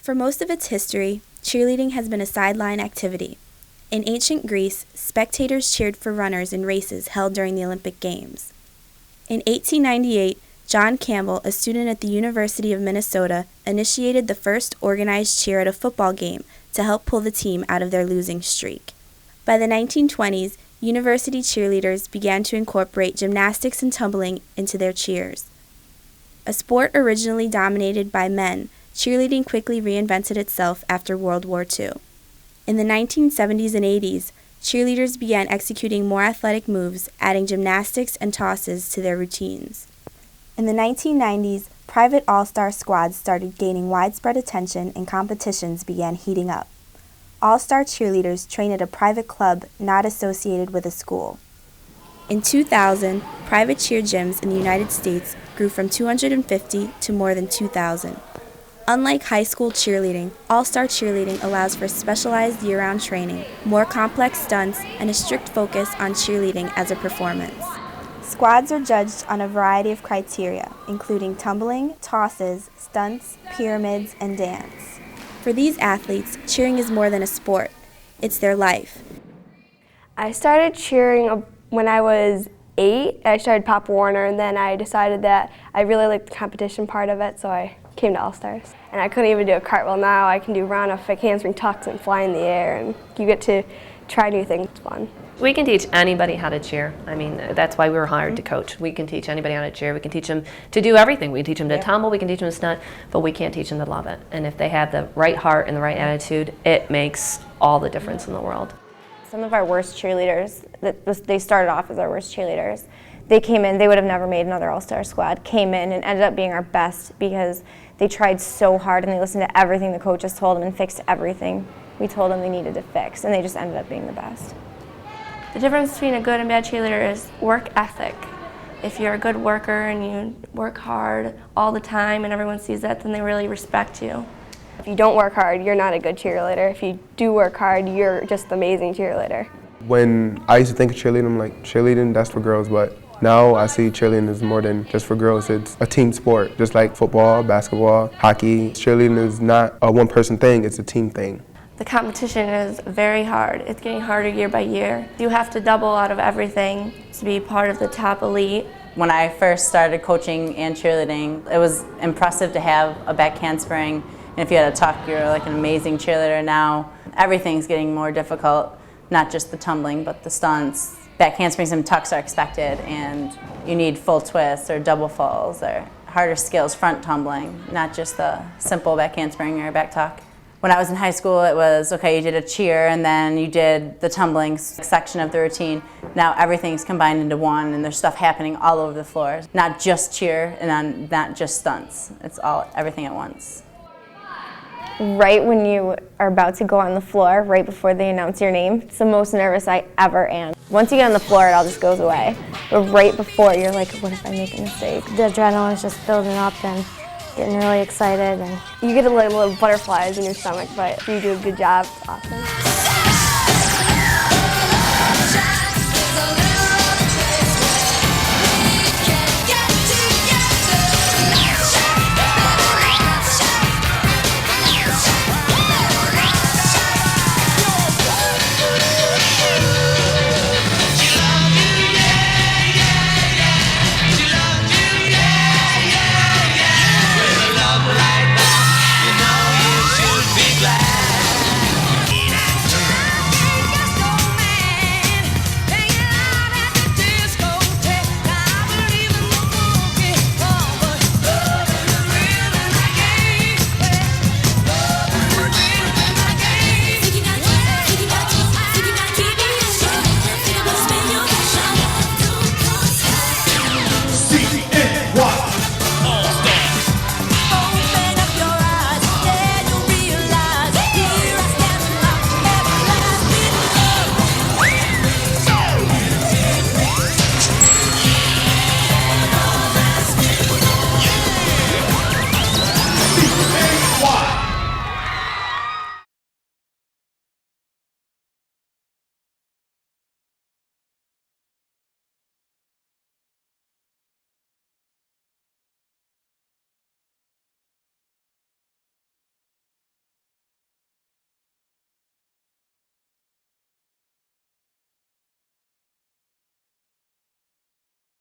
For most of its history, cheerleading has been a sideline activity. In ancient Greece, spectators cheered for runners in races held during the Olympic Games. In 1898, John Campbell, a student at the University of Minnesota, initiated the first organized cheer at a football game to help pull the team out of their losing streak. By the 1920s, university cheerleaders began to incorporate gymnastics and tumbling into their cheers. A sport originally dominated by men, cheerleading quickly reinvented itself after World War II. In the 1970s and 80s, cheerleaders began executing more athletic moves, adding gymnastics and tosses to their routines. In the 1990s, private all-star squads started gaining widespread attention and competitions began heating up. All-star cheerleaders train at a private club not associated with a school. In 2000, private cheer gyms in the United States grew from 250 to more than 2,000. Unlike high school cheerleading, all-star cheerleading allows for specialized year-round training, more complex stunts, and a strict focus on cheerleading as a performance. Squads are judged on a variety of criteria, including tumbling, tosses, stunts, pyramids, and dance. For these athletes, cheering is more than a sport. It's their life. I started cheering when I was 8. I started Pop Warner, and then I decided that I really liked the competition part of it, so I came to All-Stars. And I couldn't even do a cartwheel now. I can do round-off handspring tucks and fly in the air, and you get to try new things. It's fun. We can teach anybody how to cheer. I mean, that's why we were hired to coach. We can teach anybody how to cheer. We can teach them to do everything. We can teach them to tumble, we can teach them to stunt, but we can't teach them to love it. And if they have the right heart and the right attitude, it makes all the difference in the world. Some of our worst cheerleaders, they started off as our worst cheerleaders. They came in, they would have never made another all-star squad, came in and ended up being our best because they tried so hard and they listened to everything the coaches told them and fixed everything we told them they needed to fix, and they just ended up being the best. The difference between a good and bad cheerleader is work ethic. If you're a good worker and you work hard all the time and everyone sees that, then they really respect you. If you don't work hard, you're not a good cheerleader. If you do work hard, you're just an amazing cheerleader. When I used to think of cheerleading, I'm like, cheerleading, that's for girls, but now I see cheerleading is more than just for girls. It's a team sport, just like football, basketball, hockey. Cheerleading is not a one-person thing, it's a team thing. The competition is very hard. It's getting harder year by year. You have to double out of everything to be part of the top elite. When I first started coaching and cheerleading, it was impressive to have a back handspring. And if you had a tuck, you're like an amazing cheerleader. Now everything's getting more difficult, not just the tumbling, but the stunts. Back handsprings and tucks are expected, and you need full twists or double falls or harder skills, front tumbling, not just the simple back handspring or back tuck. When I was in high school, it was, okay, you did a cheer and then you did the tumbling section of the routine. Now everything's combined into one and there's stuff happening all over the floor. Not just cheer and then not just stunts. It's everything at once. Right when you are about to go on the floor, right before they announce your name, it's the most nervous I ever am. Once you get on the floor, it all just goes away. But right before, you're like, what if I make a mistake? The adrenaline is just building up and getting really excited. And you get little butterflies in your stomach, but if you do a good job, it's awesome.